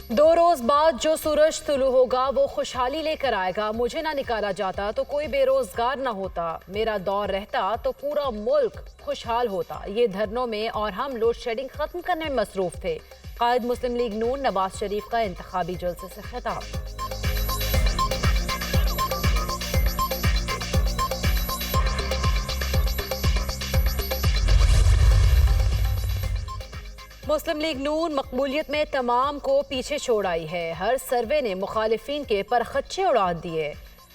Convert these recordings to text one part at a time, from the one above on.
दो रोज बाद जो सूरज तुलू होगा वो खुशहाली लेकर आएगा। मुझे ना निकाला जाता तो कोई बेरोजगार ना होता, मेरा दौर रहता तो पूरा मुल्क खुशहाल होता। ये धरनों में और हम लोड शेडिंग खत्म करने में मसरूफ थे। कायद मुस्लिम लीग नून नवाज शरीफ का इंतखाबी जलसे से खिताब। मुस्लिम लीग नून मकबूलियत में तमाम को पीछे छोड़ आई है। हर सर्वे ने मुखालिफिन के परखच्चे उड़ा दिए।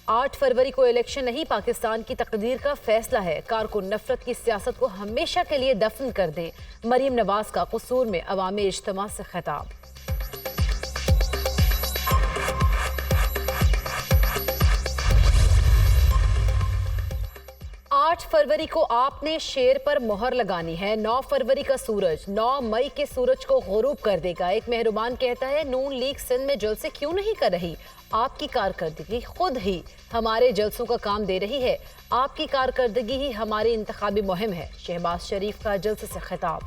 8 फरवरी को इलेक्शन नहीं, पाकिस्तान की तकदीर का फैसला है। कारकुन नफरत की सियासत को हमेशा के लिए दफन कर दें। मरीम नवाज का कसूर में अवामी इज्तिमा से खिताब। 8 फरवरी को आपने शेर पर मोहर लगानी है। 9 फरवरी का सूरज 9 मई के सूरज को गुरूब कर देगा। एक मेहरबान कहता है, नून लीग सिंध में जलसे क्यों नहीं कर रही? आपकी कारकर्दगी खुद ही हमारे जलसों का काम दे रही है। आपकी कारकर्दगी ही हमारी इंतखाबी मुहिम है। शहबाज शरीफ का जलसे से खिताब।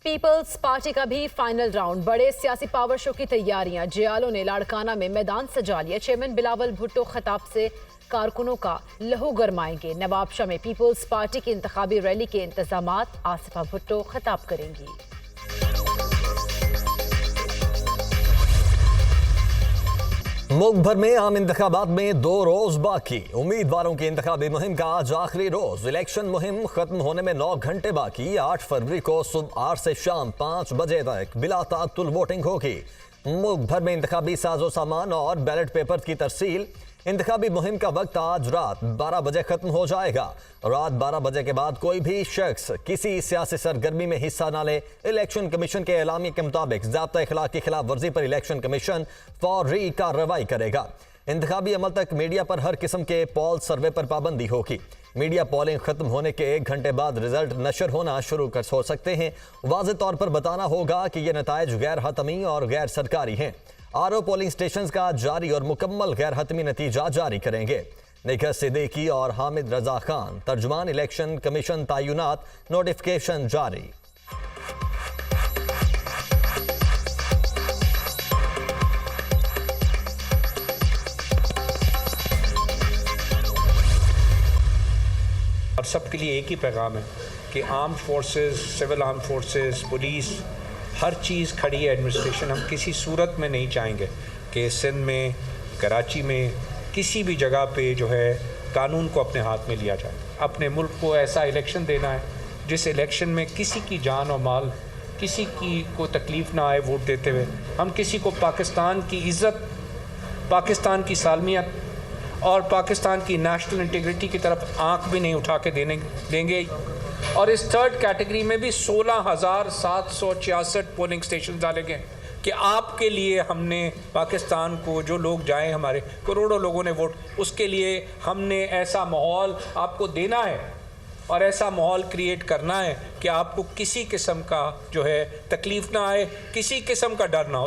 पीपल्स पार्टी का भी फाइनल राउंड, बड़े सियासी पावर शो की तैयारियां। जियालों ने लाड़काना में मैदान सजा लिया। चेयरमैन बिलावल भुट्टो खिताब से कारकुनों का लहू गरमाएंगे। नवाबशाह में पीपल्स पार्टी की इंतखाबी रैली के इंतजामात। आसिफा भुट्टो खिताब करेंगी। मुल्क भर में आम इंतखाबात में 2 रोज बाकी। उम्मीदवारों की इंतखाबी मुहिम का आज आखिरी रोज। इलेक्शन मुहिम खत्म होने में 9 घंटे बाकी। 8 फरवरी को सुबह 8 से शाम 5 बजे तक बिला ताअत्तुल वोटिंग होगी। मुल्क भर में इंतखाबी साजो सामान और बैलेट पेपर की तरसील। इंतखाबी मुहिम का वक्त आज रात 12 बजे खत्म हो जाएगा। रात 12 बजे के बाद कोई भी शख्स किसी सियासी सरगर्मी में हिस्सा न ले। इलेक्शन कमीशन के एलामी के मुताबिक ज़ाब्ता इखलाक की खिलाफ वर्जी पर इलेक्शन कमीशन फौरी कार्रवाई करेगा। इंतखाबी अमल तक मीडिया पर हर किस्म के पोल सर्वे पर पाबंदी होगी। मीडिया पोलिंग खत्म होने के 1 घंटे बाद रिजल्ट नशर होना शुरू हो सकते हैं। वाज़ेह तौर पर बताना होगा कि ये नताइज गैर हतमी और गैर सरकारी हैं। आरओ पोलिंग स्टेशन का जारी और मुकम्मल गैर हतमी नतीजा जारी करेंगे। निखत सिद्दीकी और हामिद रजा खान, तर्जुमान इलेक्शन कमीशन तयनात। नोटिफिकेशन जारी। और सबके लिए एक ही पैगाम है कि arm forces, civil arm forces, police, हर चीज़ खड़ी है एडमिनिस्ट्रेशन। हम किसी सूरत में नहीं चाहेंगे कि सिंध में, कराची में, किसी भी जगह पे जो है कानून को अपने हाथ में लिया जाए। अपने मुल्क को ऐसा इलेक्शन देना है जिस इलेक्शन में किसी की जान और माल, किसी की को तकलीफ़ ना आए वोट देते हुए। हम किसी को पाकिस्तान की इज़्ज़त, पाकिस्तान की सालमियत और पाकिस्तान की नेशनल इंटीग्रिटी की तरफ आंख भी नहीं उठा के देंगे। और इस थर्ड कैटेगरी में भी 16,766 पोलिंग स्टेशन डाले गए कि आपके लिए हमने पाकिस्तान को, जो लोग जाएं, हमारे करोड़ों लोगों ने वोट, उसके लिए हमने ऐसा माहौल आपको देना है और ऐसा माहौल क्रिएट करना है कि आपको किसी किस्म का जो है तकलीफ़ ना आए, किसी किस्म का डर ना हो।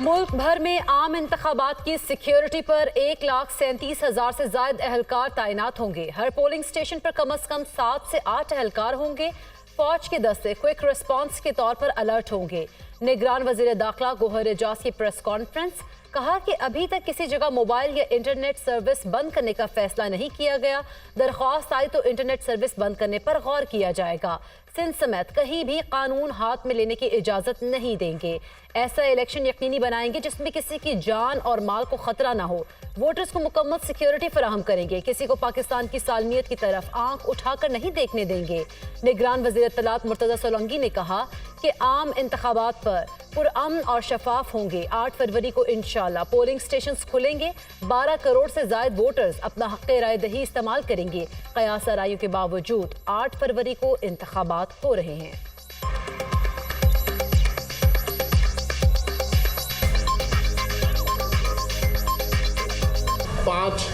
मुल्क भर में आम इंतखाबात की सिक्योरिटी पर 1,37,000 से ज्यादा एहलकार तैनात होंगे। हर पोलिंग स्टेशन पर कम से कम 7 से 8 एहलकार होंगे। फौज के दस्ते क्विक रिस्पांस के तौर पर अलर्ट होंगे। निगरान वजीर दाखिला गोहर एजाज की प्रेस कॉन्फ्रेंस, कहा कि अभी तक किसी जगह मोबाइल या इंटरनेट सर्विस बंद करने का फैसला नहीं किया गया। दरख्वास्त आई तो इंटरनेट सर्विस बंद करने पर गौर किया जाएगा। सिंध समेत कहीं भी कानून हाथ में लेने की इजाजत नहीं देंगे। ऐसा इलेक्शन यकीनी बनाएंगे जिसमें किसी की जान और माल को खतरा ना हो। वोटर्स को मुकम्मल सिक्योरिटी फराहम करेंगे। किसी को पाकिस्तान की सालमियत की तरफ आंख उठाकर नहीं देखने देंगे। निगरान वजीर इत्तलात मुर्तजा सोलंकी ने कहा कि आम इंतखाबात पर पुरअमन और शफाफ होंगे। 8 फरवरी को इंशाल्लाह पोलिंग स्टेशन खुलेंगे। 12 करोड़ से ज्यादा वोटर्स अपना हक़ राय दही इस्तेमाल करेंगे। क़यास आराइयों के बावजूद 8 फरवरी को इंतखाबात हो रहे हैं। 5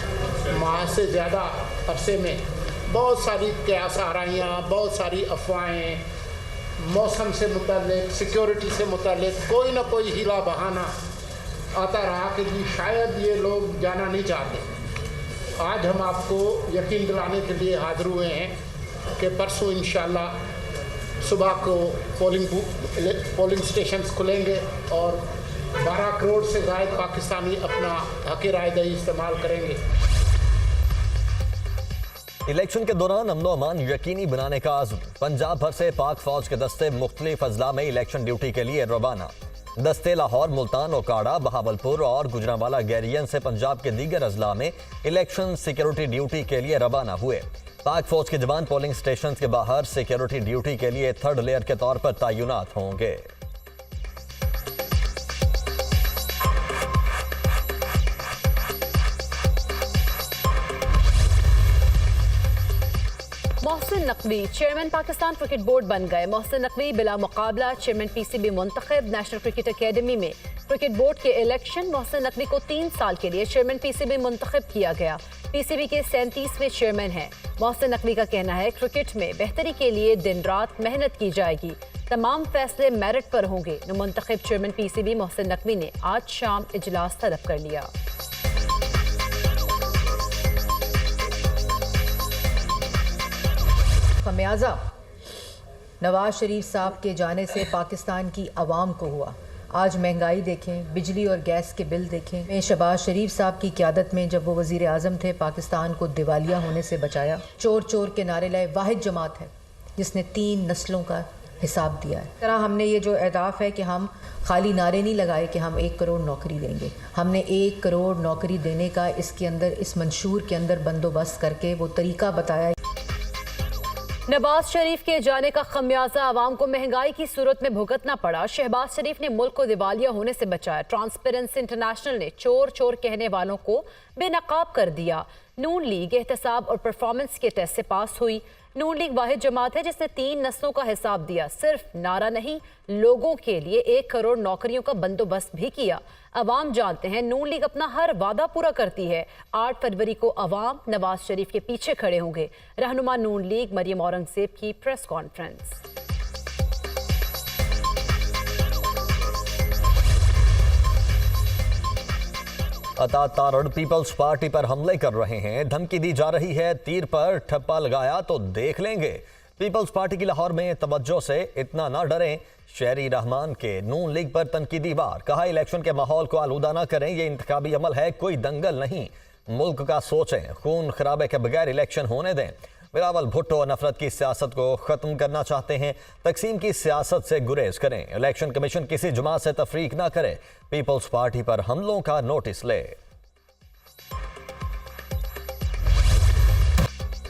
माह से ज़्यादा अरसे में बहुत सारी क़यास आराइयाँ, बहुत सारी अफवाहें, मौसम से मुताल्लिक़, सिक्योरिटी से मुताल्लिक़ कोई ना कोई हीला बहाना आता रहा कि जी शायद ये लोग जाना नहीं चाहते। आज हम आपको यकीन दिलाने के लिए हाज़िर हुए हैं कि परसों इंशाअल्लाह सुबह को पोलिंग स्टेशंस खुलेंगे और 12 करोड़ से ज़ायद पाकिस्तानी अपना हक़ राय दही इस्तेमाल करेंगे। इलेक्शन के दौरान अमनो अमान यकीनी बनाने का आज़म। पंजाब भर से पाक फौज के दस्ते मुख्तलिफ अजला में इलेक्शन ड्यूटी के लिए रवाना। दस्ते लाहौर, मुल्तान, ओकाड़ा, बहावलपुर और गुजरांवाला गैरियन से पंजाब के दीगर अजला में इलेक्शन सिक्योरिटी ड्यूटी के लिए रवाना हुए। पाक फौज के जवान पोलिंग स्टेशन के बाहर सिक्योरिटी ड्यूटी के लिए थर्ड लेयर के तौर पर तैनात होंगे। Mohsin Naqvi chairman Pakistan cricket board बन गए। मोहसिन नकवी बिला मुकाबला चेयरमैन पीसीबी मुंतखब। नेशनल क्रिकेट अकेडमी में क्रिकेट बोर्ड के इलेक्शन मोहसिन नकवी को 3 साल के लिए चेयरमैन पीसीबी मुंतखब किया गया। पीसीबी के 37वें चेयरमैन हैं। मोहसिन नकवी का कहना है क्रिकेट में बेहतरी के लिए दिन रात मेहनत की जाएगी, तमाम फैसले मेरिट पर होंगे। मुंतखब चेयरमैन पीसीबी मोहसिन नकवी ने आज शाम इजलास तलब कर लिया। खमियाजा नवाज शरीफ साहब के जाने से पाकिस्तान की आवाम को हुआ। आज महंगाई देखें, बिजली और गैस के बिल देखें। मैं शहबाज शरीफ साहब की क़यादत में जब वो वज़ीर आज़म थे, पाकिस्तान को दिवालिया होने से बचाया। चोर चोर के नारे लाए वाहिद जमात है जिसने 3 नस्लों का हिसाब दिया है। तरह हमने ये जो अहदाफ है कि हम खाली नारे नहीं लगाए कि हम 1 करोड़ नौकरी देंगे। हमने 1 करोड़ नौकरी देने का इसके अंदर, इस मंशूर के अंदर बंदोबस्त करके वो तरीका बताया। नवाज शरीफ के जाने का खमियाजा आवाम को महंगाई की सूरत में भुगतना पड़ा। शहबाज शरीफ ने मुल्क को दिवालिया होने से बचाया। ट्रांसपेरेंसी इंटरनेशनल ने चोर चोर कहने वालों को बेनकाब कर दिया। नून लीग एहतसाब और परफॉर्मेंस के टेस्ट से पास हुई। नून लीग वाहिद जमात है जिसने 3 नस्लों का हिसाब दिया। सिर्फ नारा नहीं, लोगों के लिए 1 करोड़ नौकरियों का बंदोबस्त भी किया। अवाम जानते हैं नून लीग अपना हर वादा पूरा करती है। 8 फरवरी को अवाम नवाज शरीफ के पीछे खड़े होंगे। रहनुमा नून लीग मरियम औरंगजेब की प्रेस कॉन्फ्रेंस। अता तारड़ पीपल्स पार्टी पर हमले कर रहे हैं, धमकी दी जा रही है, तीर पर ठप्पा लगाया तो देख लेंगे। पीपल्स पार्टी की लाहौर में तवज्जो से इतना ना डरें। शहरी रहमान के नून लीग पर तनकीदी वार। कहा इलेक्शन के माहौल को आलूदा ना करें, ये इंतखाबी अमल है, कोई दंगल नहीं। मुल्क का सोचें, खून खराबे के बगैर इलेक्शन होने दें। बिलावल भुट्टो नफरत की सियासत को ख़त्म करना चाहते हैं, तकसीम की सियासत से गुरेज करें। इलेक्शन कमीशन किसी जमात से तफरीक ना करे। पीपल्स पार्टी पर हमलों का नोटिस ले।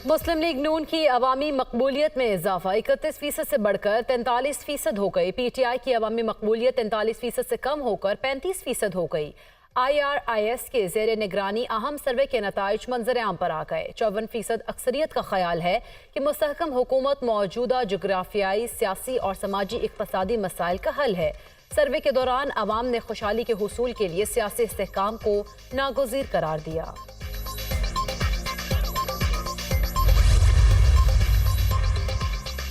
मुस्लिम लीग नून की अवामी मकबूलियत में इजाफा 31% से बढ़कर 43% हो गई। पीटीआई की अवामी मकबूलियत 43% से कम होकर 35% हो गई। IRIS के ज़ेरे निगरानी अहम सर्वे के नताइज मंजर आम पर आ गए। 54% अक्सरियत का ख्याल है कि मुस्तहकम हुकूमत मौजूदा जोग्राफियाई, सियासी और समाजी इक़्तिसादी मसाइल का हल है। सर्वे के दौरान अवाम ने खुशहाली के हुसूल के लिए सियासी इस्तेहकाम को नागुज़ीर करार दिया।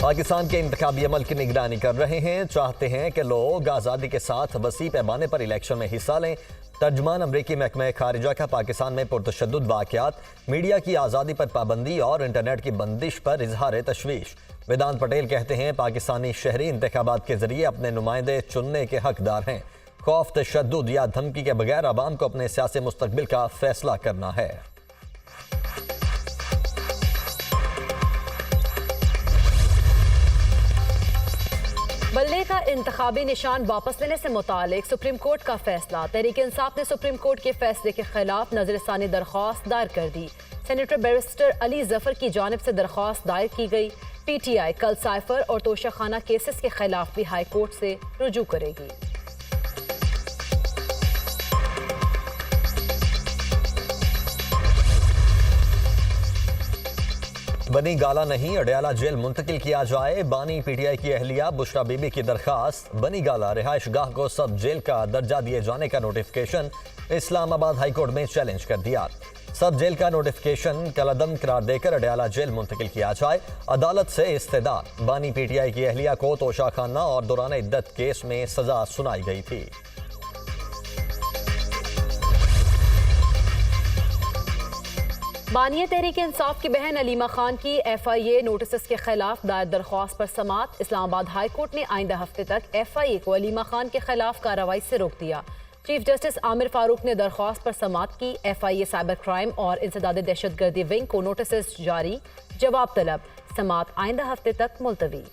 पाकिस्तान के इंतखाबी अमल की निगरानी कर रहे हैं, चाहते हैं कि लोग आज़ादी के साथ वसी पैमाने पर इलेक्शन में हिस्सा लें। तर्जमान अमरीकी महकमे खारिजा का पाकिस्तान में पुरतशद्दुद वाक़यात, मीडिया की आज़ादी पर पाबंदी और इंटरनेट की बंदिश पर इजहार तशवीश। वेदांत पटेल कहते हैं पाकिस्तानी शहरी इंतखाबात के जरिए अपने नुमाइंदे चुनने के हकदार हैं। खौफ, तशद्दुद या धमकी के बगैर आवाम को अपने सियासी मुस्तकबिल का फैसला करना है। बल्ले का इंतखाबी निशान वापस लेने से मुतालिक सुप्रीम कोर्ट का फैसला। तहरीक इंसाफ ने सुप्रीम कोर्ट के फैसले के खिलाफ नजरसानी दरख्वास्त दायर कर दी। सेनेटर बैरिस्टर अली जफर की जानिब से दरख्वास्त दायर की गई। पीटीआई कल साइफर और तोशाखाना केसेस के खिलाफ भी हाई कोर्ट से रुजू करेगी। बनी गाला नहीं, अडयाला जेल मुंतकिल किया जाए। बानी पीटीआई की अहलिया बुशरा बीबी की दरखास्त। बनी गाला रिहाइश गाह को सब जेल का दर्जा दिए जाने का नोटिफिकेशन इस्लामाबाद हाईकोर्ट में चैलेंज कर दिया। सब जेल का नोटिफिकेशन कलअदम करार देकर अडयाला जेल मुंतकिल किया जाए। अदालत से इस्तेदा। बानी पीटीआई की अहलिया को तोशाखाना और दौरान इद्दत केस में सजा सुनाई गई थी। बानिया तहरीक इंसाफ की बहन अलीमा खान की FIA नोटिस के खिलाफ दायर दरख्वास्त पर समात। इस्लामाबाद हाई कोर्ट ने आइंदा हफ्ते तक FIA को अलीमा खान के खिलाफ कार्रवाई से रोक दिया। चीफ जस्टिस आमिर फारूक ने दरख्वास्त पर समात की। FIA साइबर क्राइम और इंसदाद दहशतगर्दी विंग को नोटिस जारी, जवाब तलब। समात आइंदा हफ्ते तक मुलतवी।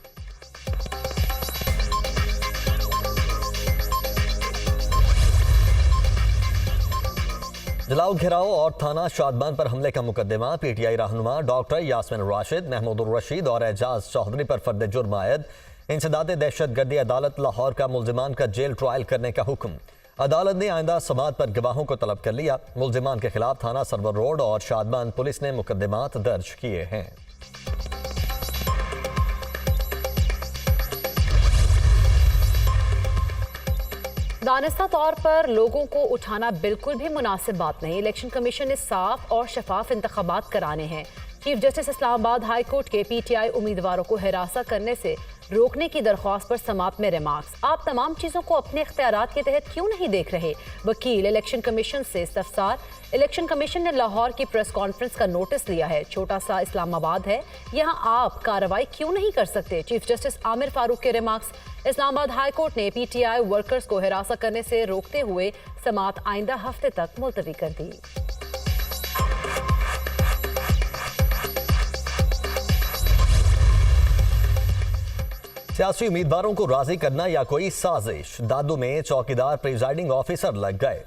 जलाओ घेराव और थाना शादमान पर हमले का मुकदमा। PTI रहनुमा डॉक्टर यास्मिन राशिद, महमूद रशीद और एजाज चौधरी पर फर्द जुर्म आयद। इंसदाद दहशतगर्दी अदालत लाहौर का मुल्जिमान का जेल ट्रायल करने का हुक्म। अदालत ने आइंदा समात पर गवाहों को तलब कर लिया। मुल्जिमान के खिलाफ थाना सरवर रोड और शादमान पुलिस ने मुकदमात दर्ज किए हैं। दानिस्ता तौर पर लोगों को उठाना बिल्कुल भी मुनासिब बात नहीं। इलेक्शन कमीशन ने साफ और शफाफ इंतखाबात कराने हैं। Chief justice Islamabad high court के PTI उम्मीदवारों को हिरासत करने से रोकने की दरख्वास्त पर समात में रिमार्क्स। आप तमाम चीज़ों को अपने इख्तियारात के तहत क्यों नहीं देख रहे? वकील इलेक्शन कमीशन से इस्तफसार। इलेक्शन कमीशन ने लाहौर की प्रेस कॉन्फ्रेंस का नोटिस लिया है। छोटा सा इस्लामाबाद है, यहाँ आप कार्रवाई क्यों नहीं कर सकते? चीफ जस्टिस आमिर फारूक के रिमार्क्स। इस्लामाबाद हाई कोर्ट ने PTI वर्कर्स को हिरासत करने से रोकते हुए समात आइंदा हफ्ते तक मुलतवी कर दी। सियासी उम्मीदवारों को राजी करना या कोई साजिश। दादू में चौकीदार प्रिजाइडिंग ऑफिसर लग गए।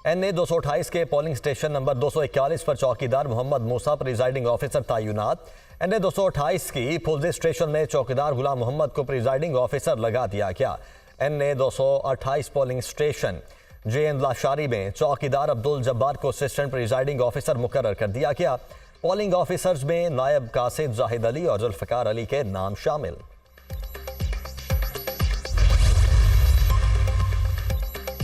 NA 228 के पोलिंग स्टेशन नंबर 241 पर चौकीदार मोहम्मद मूसा प्रिजाइडिंग ऑफिसर तैनात। NA 228 की फुलजी स्टेशन में चौकीदार गुलाम मोहम्मद को प्रिजाइडिंग ऑफिसर लगा दिया गया। NA 228 polling station JN Lashari में चौकीदार अब्दुल जब्बार को असिस्टेंट प्रिजाइडिंग ऑफिसर मुकर्रर कर दिया गया। पोलिंग ऑफिसर्स में नायब कासिद जाहिद अली और जुल्फकार अली के नाम शामिल।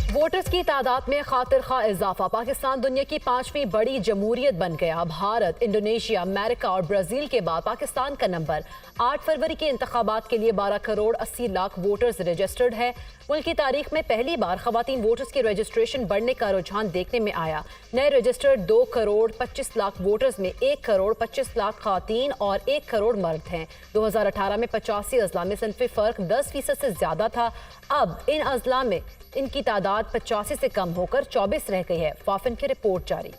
वोटर्स की तादाद में खातिर खा इजाफा। पाकिस्तान दुनिया की 5वीं बड़ी जमहूरियत बन गया। भारत, इंडोनेशिया, अमेरिका और ब्राजील के बाद पाकिस्तान का नंबर। 8 फरवरी के इंतखाबात के लिए 12 करोड़ 80 लाख वोटर्स रजिस्टर्ड है। मुल्क की तारीख में पहली बार खवातीन वोटर्स की रजिस्ट्रेशन बढ़ने का रुझान देखने में आया। नए रजिस्टर्ड 2 करोड़ 25 लाख वोटर्स में 1 करोड़ 25 लाख खवातीन और 1 करोड़ मर्द हैं। 2018 में 85 अजला में सिनफी फर्क 10% से ज्यादा था। अब इन अजला में इनकी तादाद 85 से कम होकर 24 रह गई है। फाफिन की रिपोर्ट जारी।